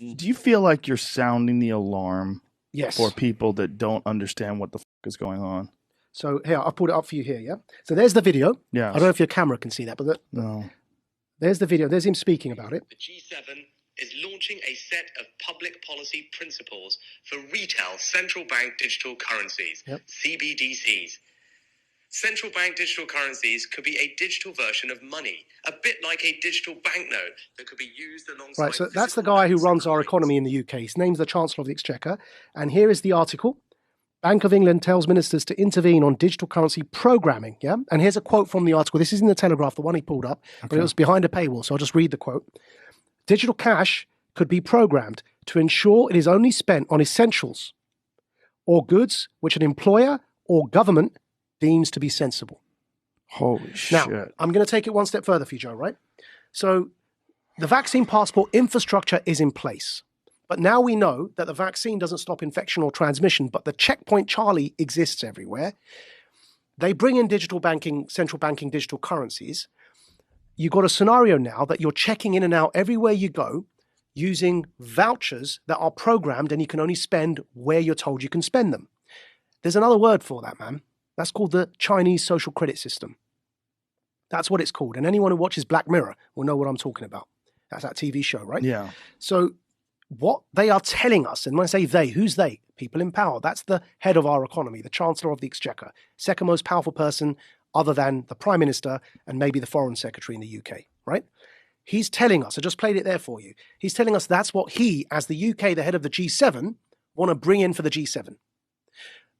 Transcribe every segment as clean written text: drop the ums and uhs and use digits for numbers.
Do you feel like you're sounding the alarm Yes. for people that don't understand what the fuck is going on? So here, I've pulled it up for you here, yeah? So there's the video. Yeah. I don't know if your camera can see that, but No. there's the video. There's him speaking about it. The G7 is launching a set of public policy principles for retail central bank digital currencies, CBDCs. Central bank digital currencies could be a digital version of money, a bit like a digital banknote that could be used alongside... Right, so that's the guy who runs our economy in the UK. His name's the Chancellor of the Exchequer. And here is the article. Bank of England tells ministers to intervene on digital currency programming, yeah? And here's a quote from the article. This is in the Telegraph, the one he pulled up, but it was behind a paywall, so I'll just read the quote. Digital cash could be programmed to ensure it is only spent on essentials or goods which an employer or government deems to be sensible. Holy shit. Now, I'm going to take it one step further for you, Joe, right? So the vaccine passport infrastructure is in place. But now we know that the vaccine doesn't stop infection or transmission, but the checkpoint Charlie exists everywhere. They bring in digital banking, central banking digital currencies. You've got a scenario now that you're checking in and out everywhere you go using vouchers that are programmed and you can only spend where you're told you can spend them. There's another word for that, man. That's called the Chinese social credit system. That's what it's called. And anyone who watches Black Mirror will know what I'm talking about. That's that TV show, right? Yeah. So what they are telling us, and when I say they, who's they? People in power. That's the head of our economy, the Chancellor of the Exchequer, second most powerful person other than the Prime Minister and maybe the Foreign Secretary in the UK, right? He's telling us, I just played it there for you. He's telling us that's what he, as the UK, the head of the G7, want to bring in for the G7.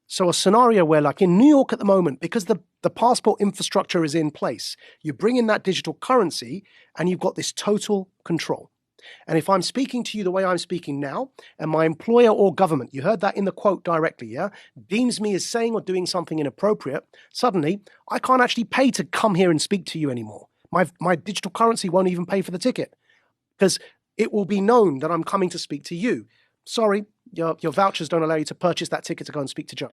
So a scenario where, like in New York at the moment, because the passport infrastructure is in place, you bring in that digital currency and you've got this total control. And if I'm speaking to you the way I'm speaking now, and my employer or government, you heard that in the quote directly, yeah, deems me as saying or doing something inappropriate, suddenly I can't actually pay to come here and speak to you anymore. My digital currency won't even pay for the ticket because it will be known that I'm coming to speak to you. Sorry, your vouchers don't allow you to purchase that ticket to go and speak to Joe.